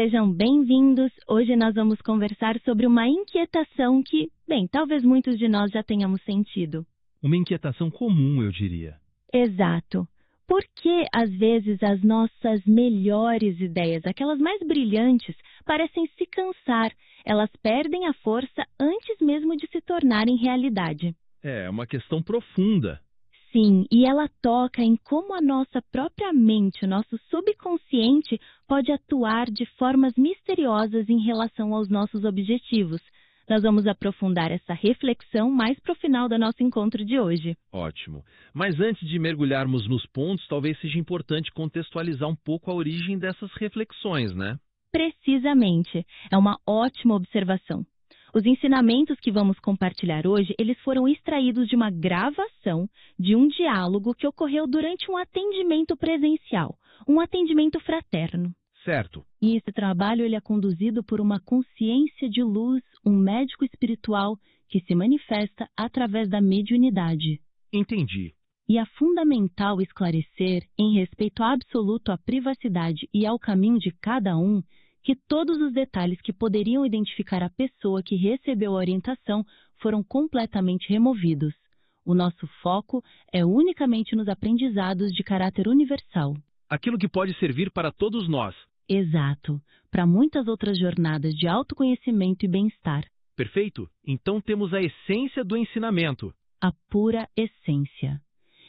Sejam bem-vindos. Hoje nós vamos conversar sobre uma inquietação que, talvez muitos de nós já tenhamos sentido. Uma inquietação comum, eu diria. Exato. Por que, às vezes, as nossas melhores ideias, aquelas mais brilhantes, parecem se cansar? Elas perdem a força antes mesmo de se tornarem realidade. É uma questão profunda. Sim, e ela toca em como a nossa própria mente, o nosso subconsciente, pode atuar de formas misteriosas em relação aos nossos objetivos. Nós vamos aprofundar essa reflexão mais para o final do nosso encontro de hoje. Ótimo. Mas antes de mergulharmos nos pontos, talvez seja importante contextualizar um pouco a origem dessas reflexões, né? Precisamente. É uma ótima observação. Os ensinamentos que vamos compartilhar hoje, eles foram extraídos de uma gravação de um diálogo que ocorreu durante um atendimento presencial, um atendimento fraterno. Certo. E esse trabalho ele é conduzido por uma consciência de luz, um médico espiritual que se manifesta através da mediunidade. Entendi. E é fundamental esclarecer, em respeito absoluto à privacidade e ao caminho de cada um, que todos os detalhes que poderiam identificar a pessoa que recebeu a orientação foram completamente removidos. O nosso foco é unicamente nos aprendizados de caráter universal. Aquilo que pode servir para todos nós. Exato, para muitas outras jornadas de autoconhecimento e bem-estar. Perfeito? Então temos a essência do ensinamento. A pura essência.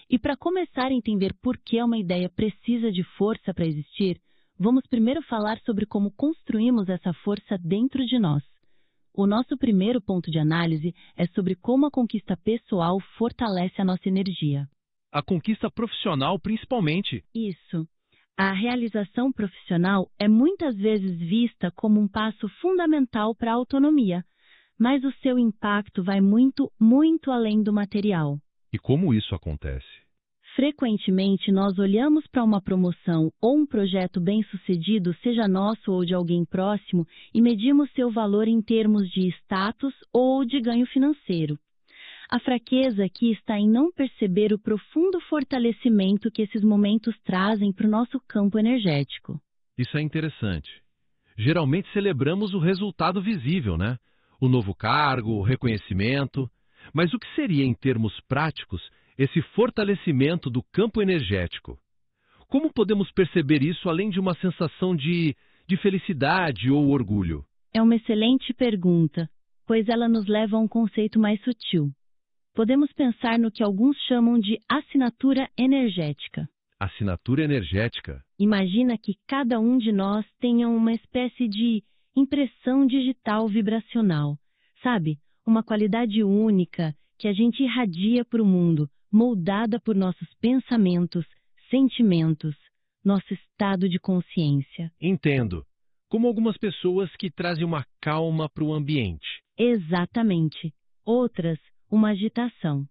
E para começar a entender por que uma ideia precisa de força para existir, vamos primeiro falar sobre como construímos essa força dentro de nós. O nosso primeiro ponto de análise é sobre como a conquista pessoal fortalece a nossa energia. A conquista profissional, principalmente. Isso. A realização profissional é muitas vezes vista como um passo fundamental para a autonomia, mas o seu impacto vai muito, muito além do material. E como isso acontece? Frequentemente, nós olhamos para uma promoção ou um projeto bem-sucedido, seja nosso ou de alguém próximo, e medimos seu valor em termos de status ou de ganho financeiro. A fraqueza aqui está em não perceber o profundo fortalecimento que esses momentos trazem para o nosso campo energético. Isso é interessante. Geralmente celebramos o resultado visível, né? O novo cargo, o reconhecimento. Mas o que seria, em termos práticos, esse fortalecimento do campo energético? Como podemos perceber isso além de uma sensação de felicidade ou orgulho? É uma excelente pergunta, pois ela nos leva a um conceito mais sutil. Podemos pensar no que alguns chamam de assinatura energética. Assinatura energética? Imagina que cada um de nós tenha uma espécie de impressão digital vibracional, sabe? Uma qualidade única que a gente irradia para o mundo, moldada por nossos pensamentos, sentimentos, nosso estado de consciência. Entendo. Como algumas pessoas que trazem uma calma para o ambiente. Exatamente. Outras, uma agitação.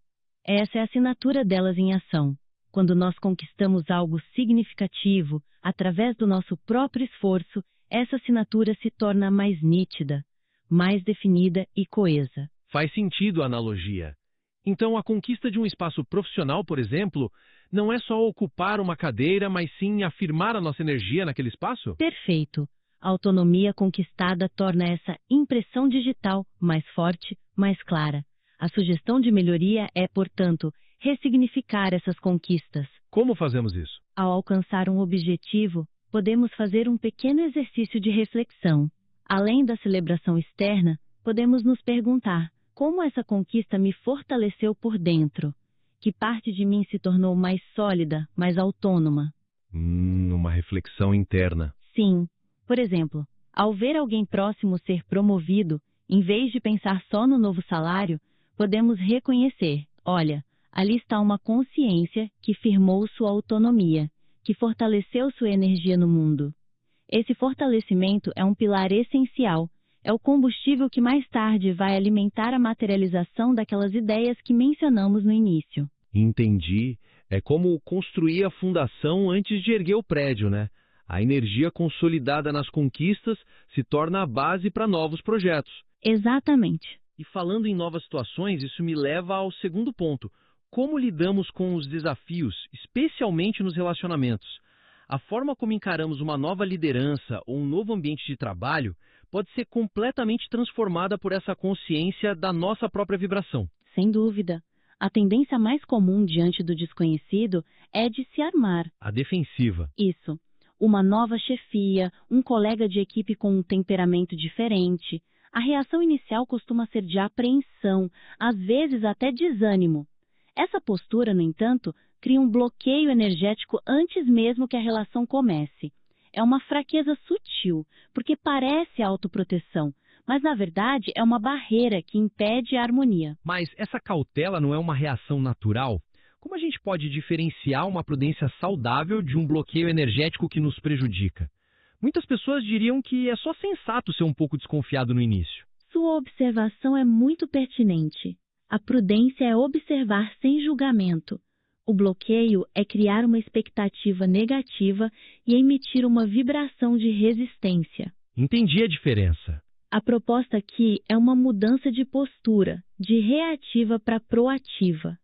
Essa é a assinatura delas em ação. Quando nós conquistamos algo significativo, através do nosso próprio esforço, essa assinatura se torna mais nítida, mais definida e coesa. Faz sentido a analogia. Então, a conquista de um espaço profissional, por exemplo, não é só ocupar uma cadeira, mas sim afirmar a nossa energia naquele espaço? Perfeito. A autonomia conquistada torna essa impressão digital mais forte, mais clara. A sugestão de melhoria é, portanto, ressignificar essas conquistas. Como fazemos isso? Ao alcançar um objetivo, podemos fazer um pequeno exercício de reflexão. Além da celebração externa, podemos nos perguntar: como essa conquista me fortaleceu por dentro? Que parte de mim se tornou mais sólida, mais autônoma? Uma reflexão interna. Sim. Por exemplo, ao ver alguém próximo ser promovido, em vez de pensar só no novo salário, podemos reconhecer: olha, ali está uma consciência que firmou sua autonomia, que fortaleceu sua energia no mundo. Esse fortalecimento é um pilar essencial, é o combustível que mais tarde vai alimentar a materialização daquelas ideias que mencionamos no início. Entendi. É como construir a fundação antes de erguer o prédio, né? A energia consolidada nas conquistas se torna a base para novos projetos. Exatamente. E falando em novas situações, isso me leva ao segundo ponto. Como lidamos com os desafios, especialmente nos relacionamentos? A forma como encaramos uma nova liderança ou um novo ambiente de trabalho pode ser completamente transformada por essa consciência da nossa própria vibração. Sem dúvida. A tendência mais comum diante do desconhecido é de se armar. A defensiva. Isso. Uma nova chefia, um colega de equipe com um temperamento diferente. A reação inicial costuma ser de apreensão, às vezes até desânimo. Essa postura, no entanto, cria um bloqueio energético antes mesmo que a relação comece. É uma fraqueza sutil, porque parece autoproteção, mas na verdade é uma barreira que impede a harmonia. Mas essa cautela não é uma reação natural? Como a gente pode diferenciar uma prudência saudável de um bloqueio energético que nos prejudica? Muitas pessoas diriam que é só sensato ser um pouco desconfiado no início. Sua observação é muito pertinente. A prudência é observar sem julgamento. O bloqueio é criar uma expectativa negativa e emitir uma vibração de resistência. Entendi a diferença. A proposta aqui é uma mudança de postura, de reativa para proativa.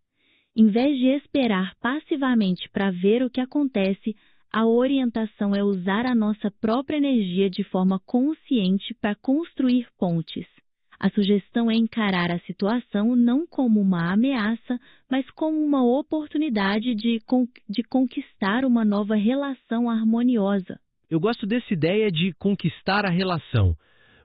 Em vez de esperar passivamente para ver o que acontece, a orientação é usar a nossa própria energia de forma consciente para construir pontes. A sugestão é encarar a situação não como uma ameaça, mas como uma oportunidade de conquistar uma nova relação harmoniosa. Eu gosto dessa ideia de conquistar a relação.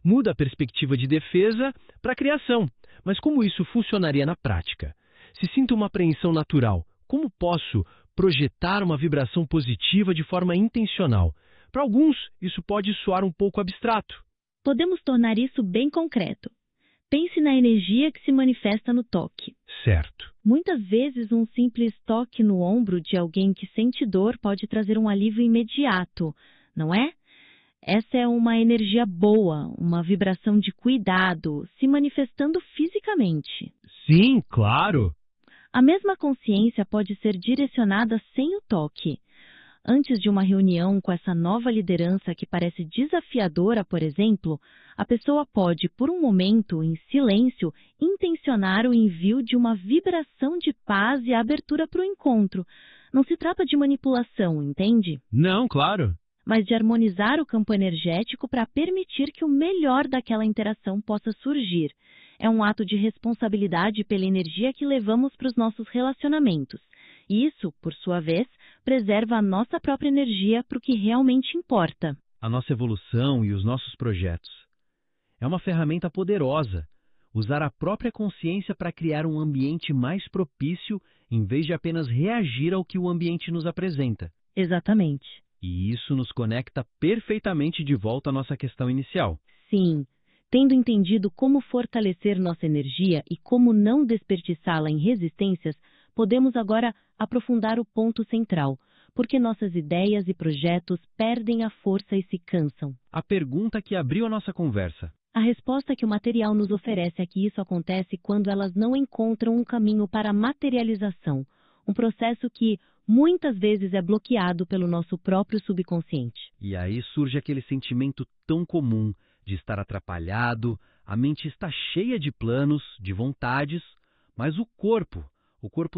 Muda a perspectiva de defesa para a criação. Mas como isso funcionaria na prática? Se sinto uma apreensão natural, como posso projetar uma vibração positiva de forma intencional? Para alguns, isso pode soar um pouco abstrato. Podemos tornar isso bem concreto. Pense na energia que se manifesta no toque. Certo. Muitas vezes, um simples toque no ombro de alguém que sente dor pode trazer um alívio imediato, não é? Essa é uma energia boa, uma vibração de cuidado, se manifestando fisicamente. Sim, claro. A mesma consciência pode ser direcionada sem o toque. Antes de uma reunião com essa nova liderança que parece desafiadora, por exemplo, a pessoa pode, por um momento, em silêncio, intencionar o envio de uma vibração de paz e abertura para o encontro. Não se trata de manipulação, entende? Não, claro. Mas de harmonizar o campo energético para permitir que o melhor daquela interação possa surgir. É um ato de responsabilidade pela energia que levamos para os nossos relacionamentos. Isso, por sua vez, preserva a nossa própria energia para o que realmente importa. A nossa evolução e os nossos projetos. É uma ferramenta poderosa. Usar a própria consciência para criar um ambiente mais propício, em vez de apenas reagir ao que o ambiente nos apresenta. Exatamente. E isso nos conecta perfeitamente de volta à nossa questão inicial. Sim. Tendo entendido como fortalecer nossa energia e como não desperdiçá-la em resistências, podemos agora aprofundar o ponto central, porque nossas ideias e projetos perdem a força e se cansam. A pergunta que abriu a nossa conversa. A resposta que o material nos oferece é que isso acontece quando elas não encontram um caminho para a materialização, um processo que muitas vezes é bloqueado pelo nosso próprio subconsciente. E aí surge aquele sentimento tão comum de estar atrapalhado, a mente está cheia de planos, de vontades, mas o corpo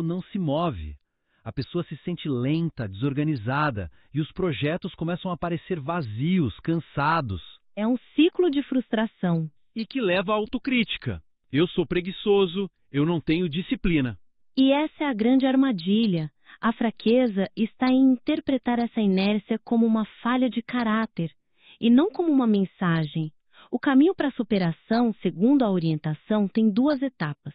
não se move. A pessoa se sente lenta, desorganizada e os projetos começam a parecer vazios, cansados. É um ciclo de frustração. E que leva à autocrítica. Eu sou preguiçoso, eu não tenho disciplina. E essa é a grande armadilha. A fraqueza está em interpretar essa inércia como uma falha de caráter e não como uma mensagem. O caminho para a superação, segundo a orientação, tem duas etapas.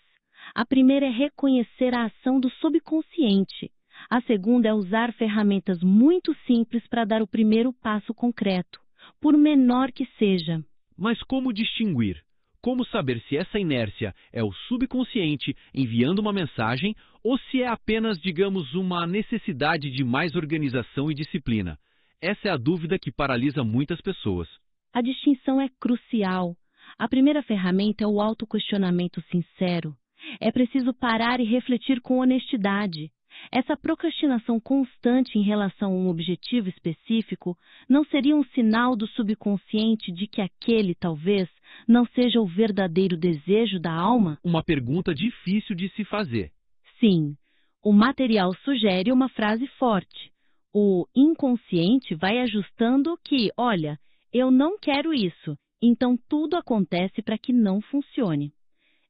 A primeira é reconhecer a ação do subconsciente. A segunda é usar ferramentas muito simples para dar o primeiro passo concreto, por menor que seja. Mas como distinguir? Como saber se essa inércia é o subconsciente enviando uma mensagem ou se é apenas, digamos, uma necessidade de mais organização e disciplina? Essa é a dúvida que paralisa muitas pessoas. A distinção é crucial. A primeira ferramenta é o autoquestionamento sincero. É preciso parar e refletir com honestidade. Essa procrastinação constante em relação a um objetivo específico não seria um sinal do subconsciente de que aquele, talvez, não seja o verdadeiro desejo da alma? Uma pergunta difícil de se fazer. Sim. O material sugere uma frase forte. O inconsciente vai ajustando que, olha, eu não quero isso, então tudo acontece para que não funcione.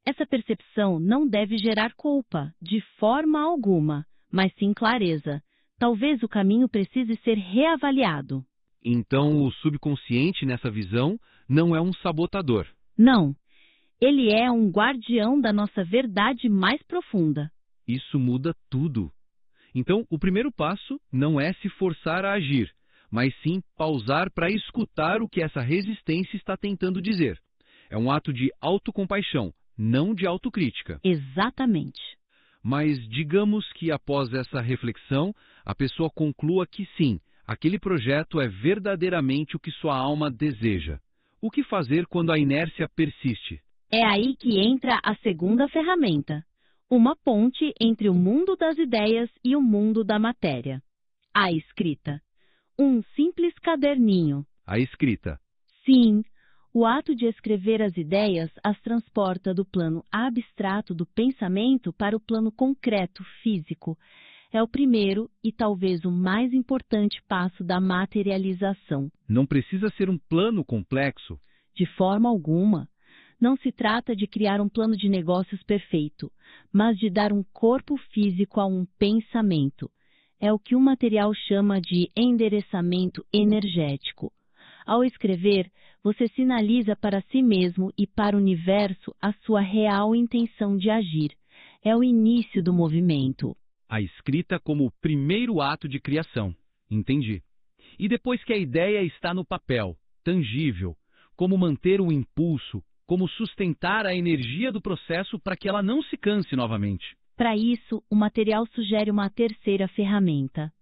Essa percepção não deve gerar culpa, de forma alguma, mas sim clareza. Talvez o caminho precise ser reavaliado. Então, o subconsciente, nessa visão, não é um sabotador. Não, ele é um guardião da nossa verdade mais profunda. Isso muda tudo. Então, o primeiro passo não é se forçar a agir, mas sim pausar para escutar o que essa resistência está tentando dizer. É um ato de autocompaixão, não de autocrítica. Exatamente. Mas digamos que após essa reflexão, a pessoa conclua que sim, aquele projeto é verdadeiramente o que sua alma deseja. O que fazer quando a inércia persiste? É aí que entra a segunda ferramenta. Uma ponte entre o mundo das ideias e o mundo da matéria. A escrita. Um simples caderninho. A escrita. Sim, o ato de escrever as ideias as transporta do plano abstrato do pensamento para o plano concreto, físico. É o primeiro e talvez o mais importante passo da materialização. Não precisa ser um plano complexo. De forma alguma. Não se trata de criar um plano de negócios perfeito, mas de dar um corpo físico a um pensamento. É o que o material chama de endereçamento energético. Ao escrever, você sinaliza para si mesmo e para o universo a sua real intenção de agir. É o início do movimento. A escrita como o primeiro ato de criação. Entendi. E depois que a ideia está no papel, tangível, como manter o impulso, como sustentar a energia do processo para que ela não se canse novamente? Para isso, o material sugere uma terceira ferramenta.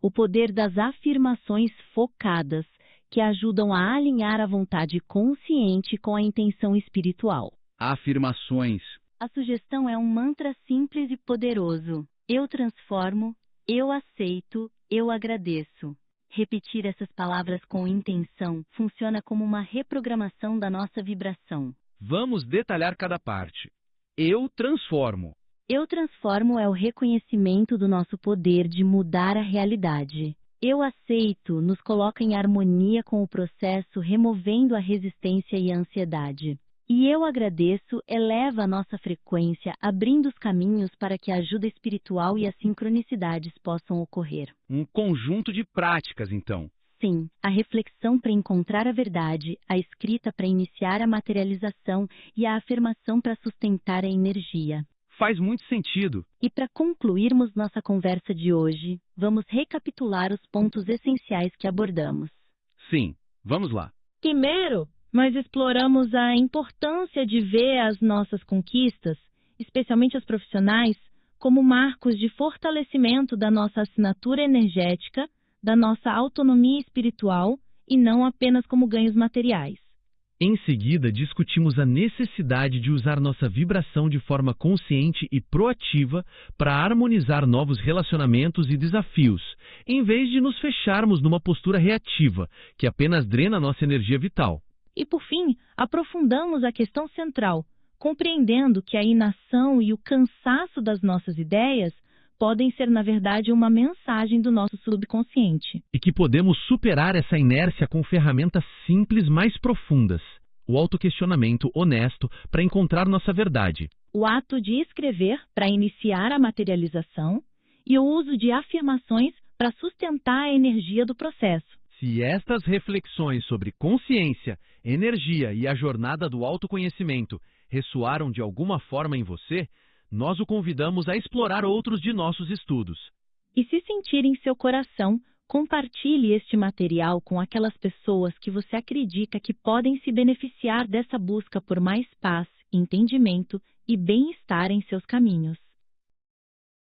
O poder das afirmações focadas, que ajudam a alinhar a vontade consciente com a intenção espiritual. Afirmações. A sugestão é um mantra simples e poderoso. Eu transformo, eu aceito, eu agradeço. Repetir essas palavras com intenção funciona como uma reprogramação da nossa vibração. Vamos detalhar cada parte. Eu transformo. Eu transformo é o reconhecimento do nosso poder de mudar a realidade. Eu aceito nos coloca em harmonia com o processo, removendo a resistência e a ansiedade. E eu agradeço eleva a nossa frequência, abrindo os caminhos para que a ajuda espiritual e as sincronicidades possam ocorrer. Um conjunto de práticas, então. Sim, a reflexão para encontrar a verdade, a escrita para iniciar a materialização e a afirmação para sustentar a energia. Faz muito sentido. E para concluirmos nossa conversa de hoje, vamos recapitular os pontos essenciais que abordamos. Sim, vamos lá. Primeiro, nós exploramos a importância de ver as nossas conquistas, especialmente as profissionais, como marcos de fortalecimento da nossa assinatura energética, da nossa autonomia espiritual e não apenas como ganhos materiais. Em seguida, discutimos a necessidade de usar nossa vibração de forma consciente e proativa para harmonizar novos relacionamentos e desafios, em vez de nos fecharmos numa postura reativa, que apenas drena nossa energia vital. E, por fim, aprofundamos a questão central, compreendendo que a inação e o cansaço das nossas ideias podem ser, na verdade, uma mensagem do nosso subconsciente. E que podemos superar essa inércia com ferramentas simples mais profundas. O autoquestionamento honesto para encontrar nossa verdade. O ato de escrever para iniciar a materialização e o uso de afirmações para sustentar a energia do processo. Se estas reflexões sobre consciência, energia e a jornada do autoconhecimento ressoaram de alguma forma em você, nós o convidamos a explorar outros de nossos estudos. E se sentir em seu coração, compartilhe este material com aquelas pessoas que você acredita que podem se beneficiar dessa busca por mais paz, entendimento e bem-estar em seus caminhos.